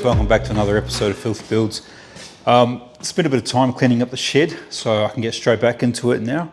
guys, welcome back to another episode of Filthy Builds. Spent a bit of time cleaning up the shed so I can get straight back into it now.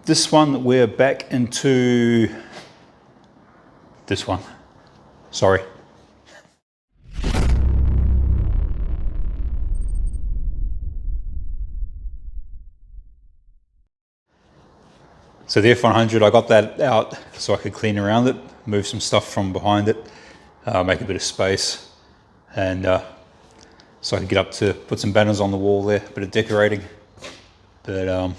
This one we're back into this one. Sorry. So the F100, I got that out so I could clean around it, move some stuff from behind it, make a bit of space, and so I could get up to put some banners on the wall there, a bit of decorating. But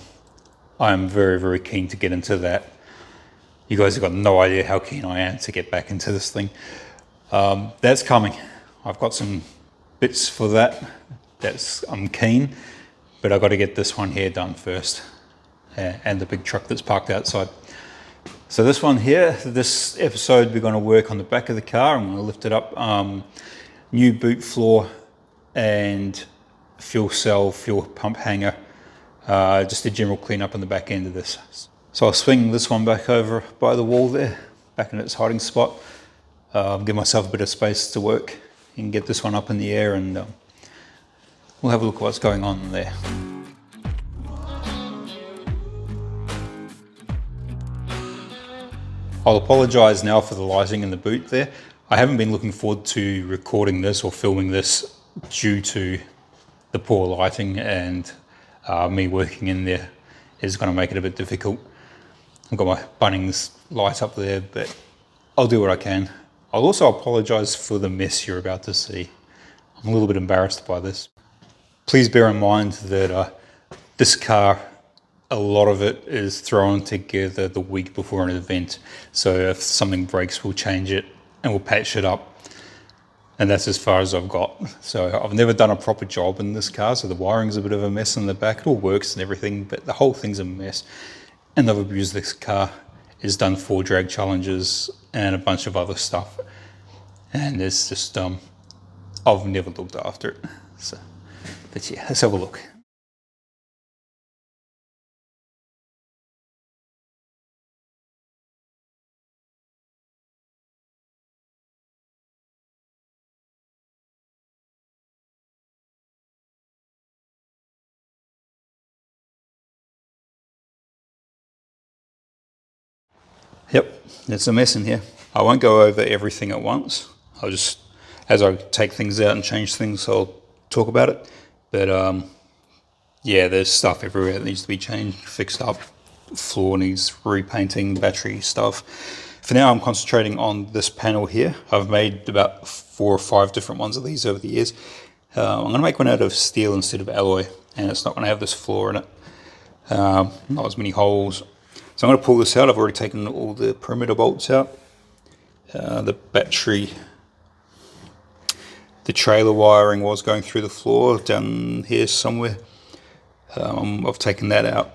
I'm very, very keen to get into that. You guys have got no idea how keen I am to get back into this thing. That's coming. I've got some bits for that. I'm keen, but I've got to get this one here done first. And the big truck that's parked outside. So this one here, this episode we're going to work on the back of the car. I'm going to lift it up, new boot floor and fuel cell, fuel pump hanger, just a general clean up on the back end of this. So I'll swing this one back over by the wall there, back in its hiding spot, give myself a bit of space to work and get this one up in the air, and we'll have a look at what's going on there. I'll apologise now for the lighting in the boot there. I haven't been looking forward to recording this or filming this due to the poor lighting, and me working in there is going to make it a bit difficult. I've got my Bunnings light up there, but I'll do what I can. I'll also apologise for the mess you're about to see. I'm a little bit embarrassed by this. Please bear in mind that this car, a lot of it is thrown together the week before an event. So if something breaks, we'll change it and we'll patch it up. And that's as far as I've got. So I've never done a proper job in this car. So the wiring's a bit of a mess in the back. It all works and everything, but the whole thing's a mess. And I've abused this car. It's done 4 drag challenges and a bunch of other stuff. And it's just, I've never looked after it. So, but yeah, let's have a look. Yep, there's a mess in here. I won't go over everything at once. I'll just, as I take things out and change things, I'll talk about it. But yeah, there's stuff everywhere that needs to be changed, fixed up. Floor needs repainting, battery stuff. For now, I'm concentrating on this panel here. I've made about 4 or 5 different ones of these over the years. I'm going to make one out of steel instead of alloy, and it's not going to have this floor in it. Not as many holes. So I'm going to pull this out. I've already taken all the perimeter bolts out. The battery, the trailer wiring was going through the floor down here somewhere. I've taken that out.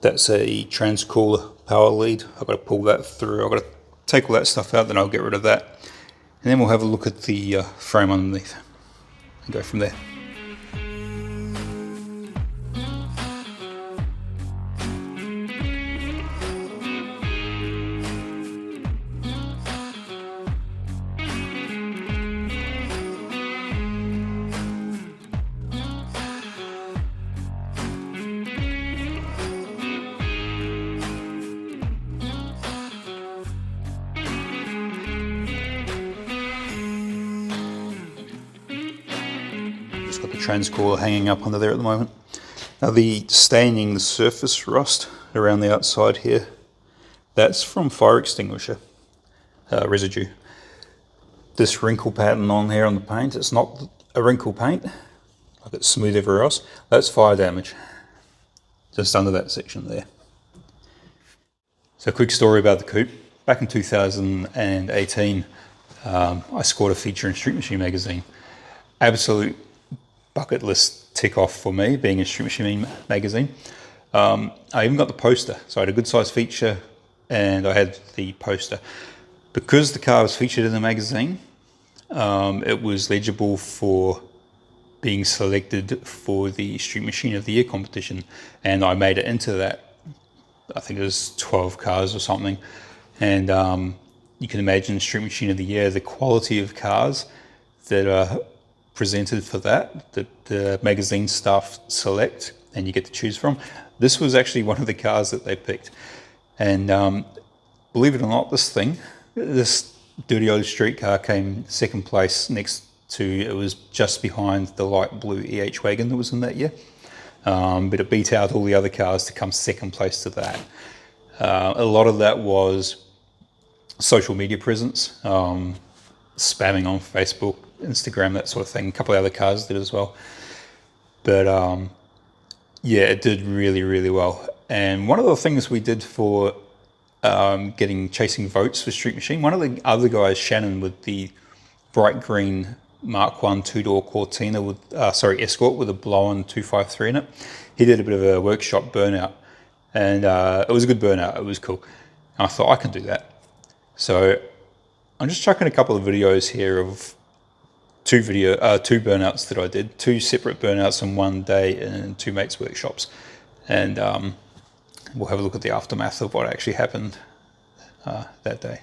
That's a transcooler power lead. I've got to pull that through. I've got to take all that stuff out, then I'll get rid of that. And then we'll have a look at the frame underneath and go from there. Got the transcooler hanging up under there at the moment. Now the staining, the surface rust around the outside here, that's from fire extinguisher residue. This wrinkle pattern on here on the paint, it's not a wrinkle paint, like it's smooth everywhere else. That's fire damage, just under that section there. So a quick story about the Coupe. Back in 2018, I scored a feature in Street Machine magazine. Absolute bucket list tick off for me, being a Street Machine magazine. I even got the poster, so I had a good size feature and I had the poster. Because the car was featured in the magazine, it was legible for being selected for the Street Machine of the Year competition, and I made it into that. I think it was 12 cars or something, and you can imagine Street Machine of the Year, the quality of cars, that are presented for that the magazine staff select and you get to choose from. This was actually one of the cars that they picked. And believe it or not, this dirty old street car came second place next to, it was just behind the light blue EH wagon that was in that year. But it beat out all the other cars to come second place to that. A lot of that was social media presence, spamming on Facebook, Instagram, that sort of thing. A couple of other cars did as well. But yeah, it did really, really well. And one of the things we did for chasing votes for Street Machine, one of the other guys, Shannon, with the bright green Mark 1 two-door Cortina with, Escort with a blow-on 253 in it, he did a bit of a workshop burnout. And it was a good burnout, it was cool. And I thought, I can do that. So I'm just chucking a couple of videos here of two burnouts that I did, two separate burnouts in one day in two mates' workshops. And we'll have a look at the aftermath of what actually happened that day.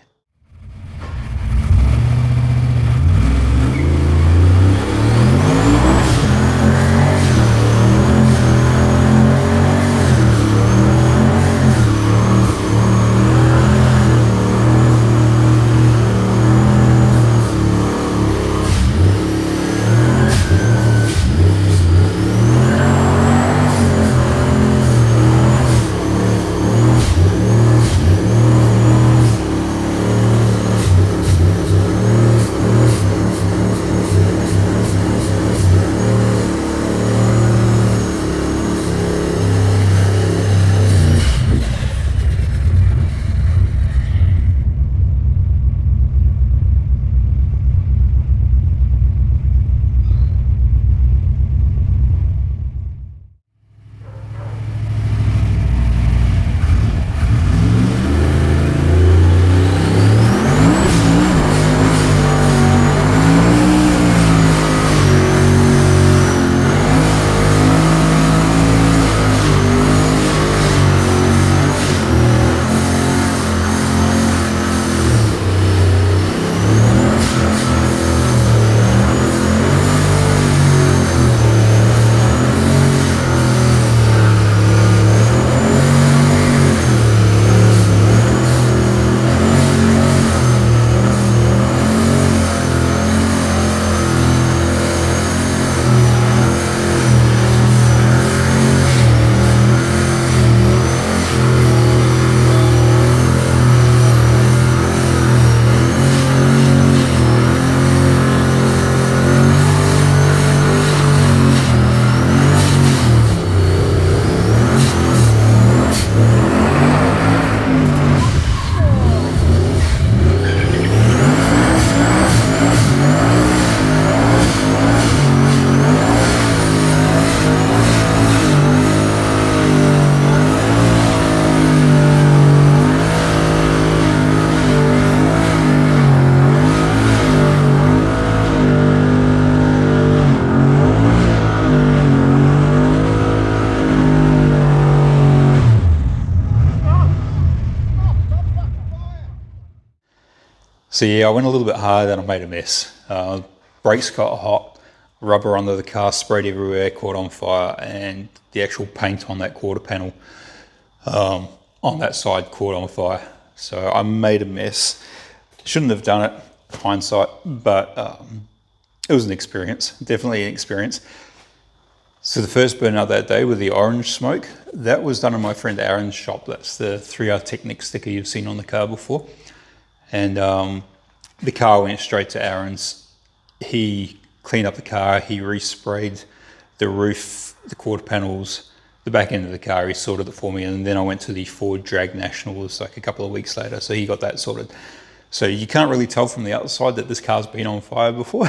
So yeah, I went a little bit hard and I made a mess. Brakes got hot, rubber under the car sprayed everywhere, caught on fire, and the actual paint on that quarter panel on that side caught on fire. So I made a mess. Shouldn't have done it, hindsight, but it was an experience, definitely an experience. So the first burnout that day with the orange smoke, that was done in my friend Aaron's shop. That's the 3R Technic sticker you've seen on the car before. And the car went straight to Aaron's. He cleaned up the car, he resprayed the roof, the quarter panels, the back end of the car, he sorted it for me, and then I went to the Ford Drag Nationals like a couple of weeks later, so he got that sorted. So you can't really tell from the outside that this car's been on fire before.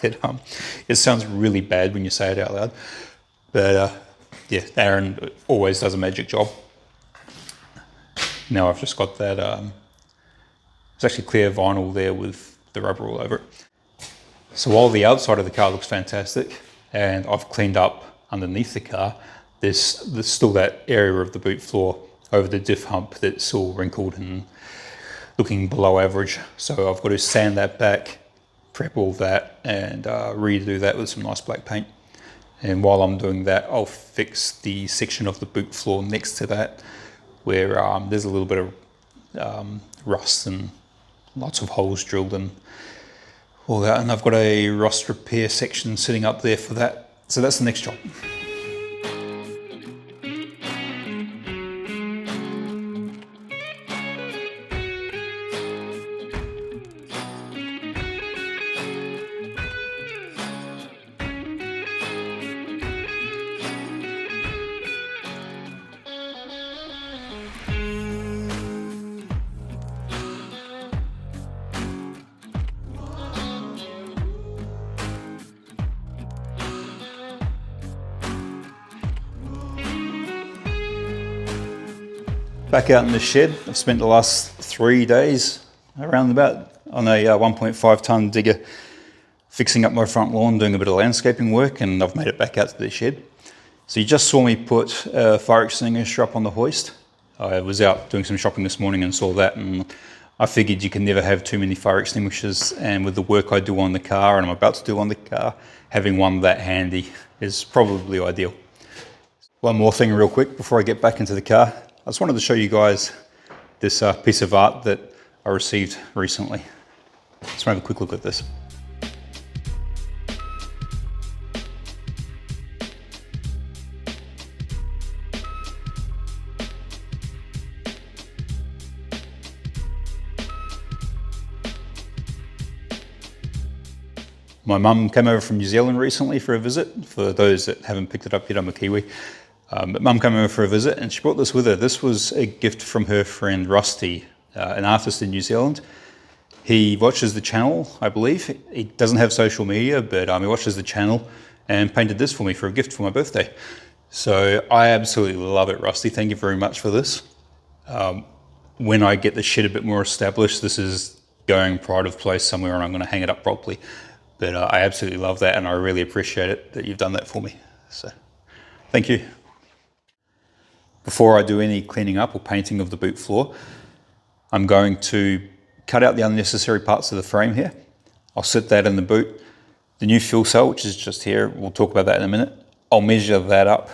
It sounds really bad when you say it out loud. But yeah, Aaron always does a magic job. Now I've just got that, it's actually clear vinyl there with the rubber all over it. So while the outside of the car looks fantastic, and I've cleaned up underneath the car, there's still that area of the boot floor over the diff hump that's all wrinkled and looking below average. So I've got to sand that back, prep all that and redo that with some nice black paint. And while I'm doing that, I'll fix the section of the boot floor next to that where there's a little bit of rust and lots of holes drilled and all that. And I've got a rust repair section sitting up there for that. So that's the next job. Back out in the shed, I've spent the last 3 days around about on a 1.5 tonne digger fixing up my front lawn, doing a bit of landscaping work, and I've made it back out to the shed. So you just saw me put a fire extinguisher up on the hoist. I was out doing some shopping this morning and saw that, and I figured you can never have too many fire extinguishers, and with the work I do on the car and I'm about to do on the car, having one that handy is probably ideal. One more thing real quick before I get back into the car. I just wanted to show you guys this piece of art that I received recently. Let's have a quick look at this. My mum came over from New Zealand recently for a visit. For those that haven't picked it up yet, I'm a Kiwi. But Mum came over for a visit and she brought this with her. This was a gift from her friend Rusty, an artist in New Zealand. He watches the channel, I believe. He doesn't have social media, but he watches the channel and painted this for me for a gift for my birthday. So I absolutely love it, Rusty. Thank you very much for this. When I get the shed a bit more established, this is going pride of place somewhere and I'm going to hang it up properly. But I absolutely love that and I really appreciate it that you've done that for me. So thank you. Before I do any cleaning up or painting of the boot floor, I'm going to cut out the unnecessary parts of the frame here. I'll sit that in the boot. The new fuel cell, which is just here, we'll talk about that in a minute. I'll measure that up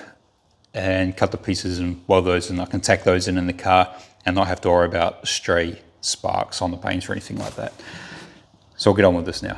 and cut the pieces and weld those, and I can tack those in the car and not have to worry about stray sparks on the paint or anything like that. So I'll get on with this now.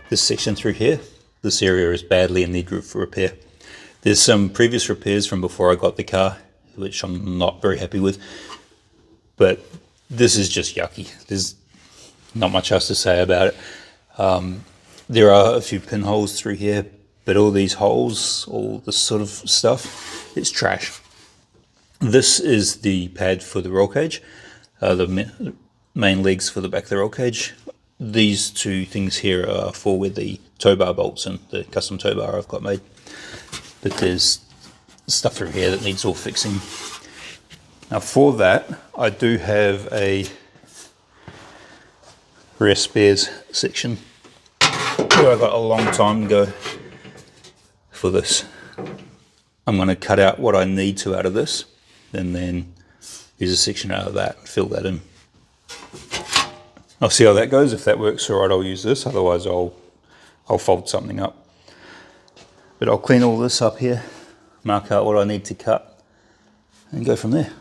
This section through here, this area is badly in need of repair. There's some previous repairs from before I got the car, which I'm not very happy with, but this is just yucky. There's not much else to say about it. There are a few pinholes through here, but all these holes, all this sort of stuff, it's trash. This is the pad for the roll cage, the main legs for the back of the roll cage. These two things here are for where the tow bar bolts and the custom tow bar I've got made. But there's stuff through here that needs all fixing. Now for that, I do have a rear spares section where I've got a long time to go for this. I'm going to cut out what I need to out of this and then use a section out of that, fill that in. I'll see how that goes. If that works all right, I'll use this. Otherwise, I'll fold something up. But I'll clean all this up here, mark out what I need to cut, and go from there.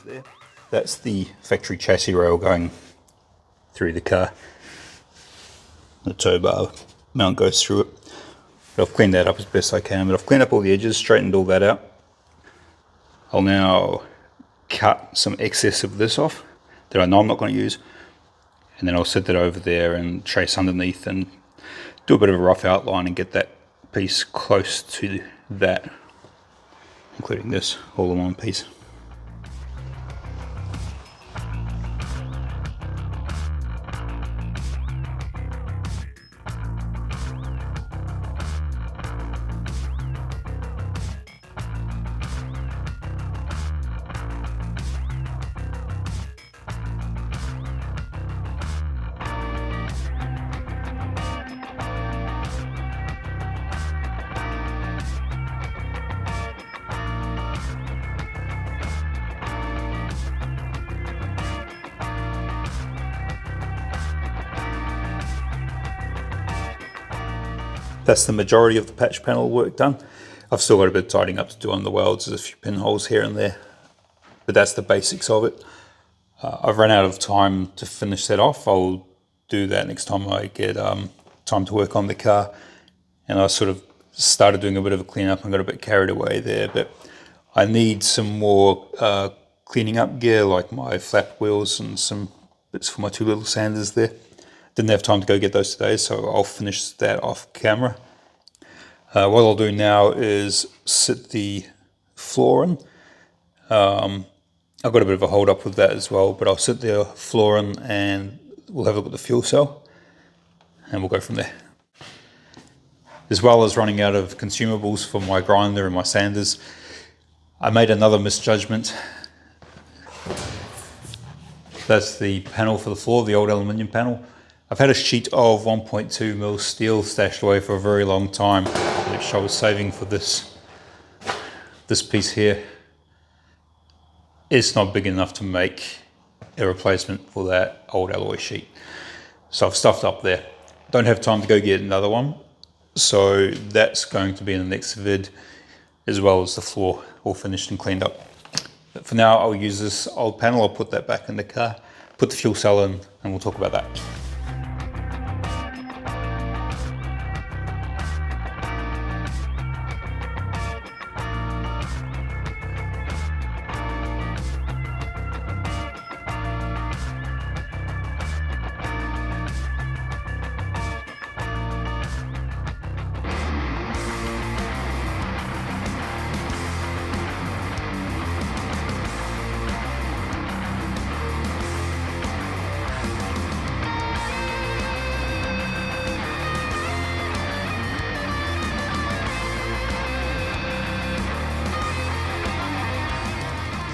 lines there. That's the factory chassis rail going through the car. The tow bar mount goes through it. But I've cleaned that up as best I can, but I've cleaned up all the edges, straightened all that out. I'll now cut some excess of this off that I know I'm not going to use, and then I'll set that over there and trace underneath and do a bit of a rough outline and get that piece close to that, including this all in one piece. That's the majority of the patch panel work done. I've still got a bit of tidying up to do on the welds. There's a few pinholes here and there, but that's the basics of it. I've run out of time to finish that off. I'll do that next time I get time to work on the car. And I sort of started doing a bit of a cleanup and got a bit carried away there, but I need some more cleaning up gear, like my flap wheels and some bits for my two little sanders there. Didn't have time to go get those today, so I'll finish that off camera. What I'll do now is sit the floor in. I've got a bit of a hold up with that as well, but I'll sit the floor in and we'll have a look at the fuel cell and we'll go from there. As well as running out of consumables for my grinder and my sanders, I made another misjudgment. That's the panel for the floor, the old aluminium panel. I've had a sheet of 1.2 mil steel stashed away for a very long time, which I was saving for this piece here. It's not big enough to make a replacement for that old alloy sheet. So I've stuffed up there. Don't have time to go get another one. So that's going to be in the next vid, as well as the floor all finished and cleaned up. But for now, I'll use this old panel. I'll put that back in the car, put the fuel cell in, and we'll talk about that.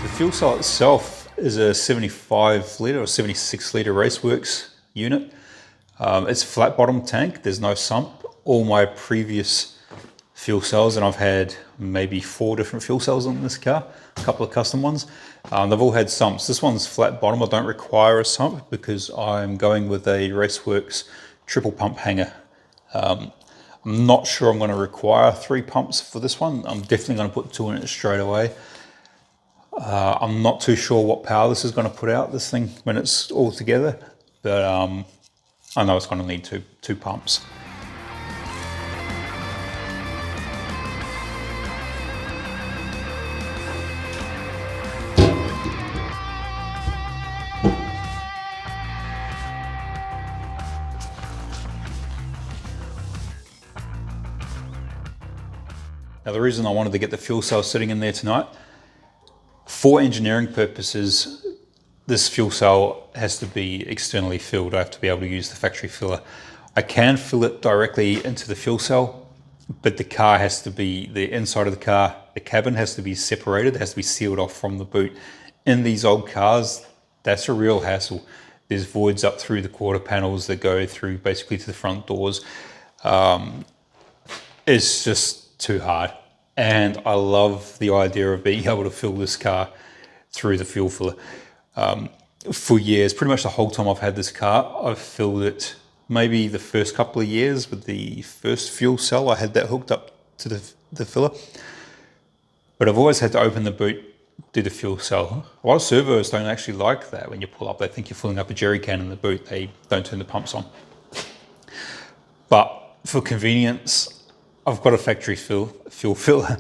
The fuel cell itself is a 75 litre or 76 litre Raceworks unit. It's a flat bottom tank, there's no sump. All my previous fuel cells, and I've had maybe 4 different fuel cells in this car, a couple of custom ones, they've all had sumps. This one's flat bottom. I don't require a sump because I'm going with a Raceworks triple pump hanger. I'm not sure I'm going to require 3 pumps for this one. I'm definitely going to put 2 in it straight away. I'm not too sure what power this is going to put out, this thing, when it's all together, but I know it's going to need two pumps. Now the reason I wanted to get the fuel cell sitting in there tonight, for engineering purposes, this fuel cell has to be externally filled. I have to be able to use the factory filler. I can fill it directly into the fuel cell, but the car has to be, the inside of the car, the cabin has to be separated, it has to be sealed off from the boot. In these old cars, that's a real hassle. There's voids up through the quarter panels that go through basically to the front doors. It's just too hard. And I love the idea of being able to fill this car through the fuel filler. For years, pretty much the whole time I've had this car, I've filled it maybe the first couple of years with the first fuel cell. I had that hooked up to the filler. But I've always had to open the boot do the fuel cell. A lot of servos don't actually like that. When you pull up, they think you're filling up a jerry can in the boot. They don't turn the pumps on. But for convenience, I've got a factory fuel filler.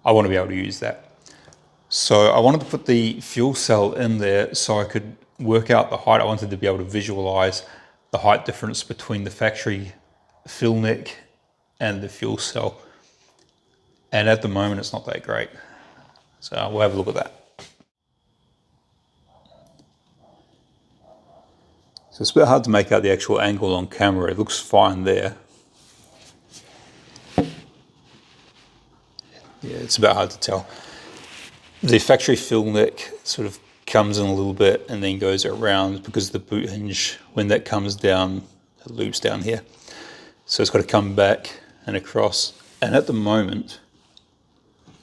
I want to be able to use that. So I wanted to put the fuel cell in there so I could work out the height. I wanted to be able to visualize the height difference between the factory fill neck and the fuel cell. And at the moment, it's not that great. So we'll have a look at that. So it's a bit hard to make out the actual angle on camera. It looks fine there. Yeah, it's a bit hard to tell. The factory fill neck sort of comes in a little bit and then goes around because the boot hinge, when that comes down, it loops down here. So it's got to come back and across. And at the moment,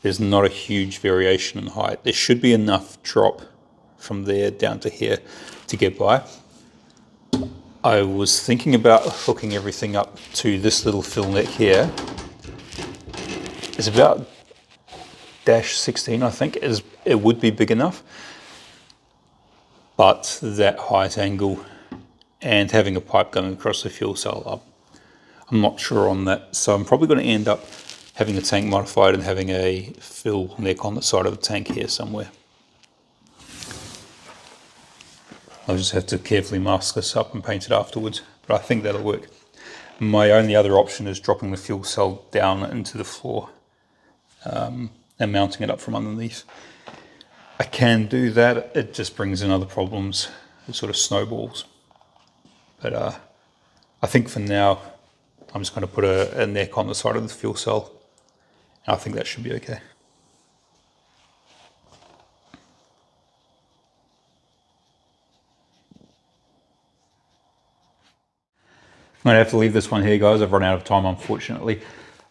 there's not a huge variation in height. There should be enough drop from there down to here to get by. I was thinking about hooking everything up to this little fill neck here. It's about -16, I think. It would be big enough. But that height angle and having a pipe going across the fuel cell, I'm not sure on that. So I'm probably going to end up having the tank modified and having a fill neck on the side of the tank here somewhere. I'll just have to carefully mask this up and paint it afterwards, but I think that'll work. My only other option is dropping the fuel cell down into the floor and mounting it up from underneath. I can do that, it just brings in other problems. It sort of snowballs. But I think for now, I'm just going to put a neck on the side of the fuel cell. I think that should be okay. I'm going to have to leave this one here, guys. I've run out of time, unfortunately.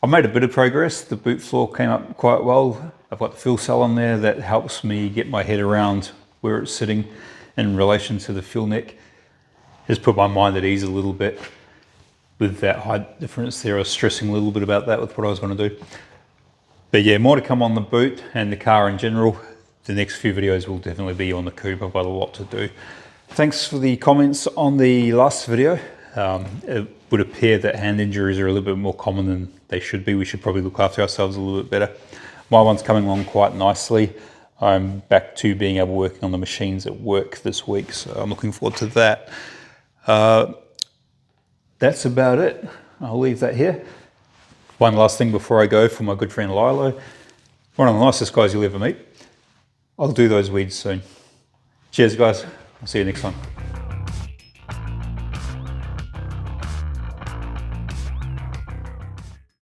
I've made a bit of progress. The boot floor came up quite well. I've got the fuel cell on there that helps me get my head around where it's sitting in relation to the fuel neck. Just put my mind at ease a little bit with that height difference there. I was stressing a little bit about that with what I was going to do. But yeah, more to come on the boot and the car in general. The next few videos will definitely be on the Coupe. I've got a lot to do. Thanks for the comments on the last video. It would appear that hand injuries are a little bit more common than they should be. We should probably look after ourselves a little bit better. My one's coming along quite nicely. I'm back to being able to work on the machines at work this week, so I'm looking forward to that. That's about it. I'll leave that here. One last thing before I go for my good friend Lilo. One of the nicest guys you'll ever meet. I'll do those weeds soon. Cheers, guys. I'll see you next time.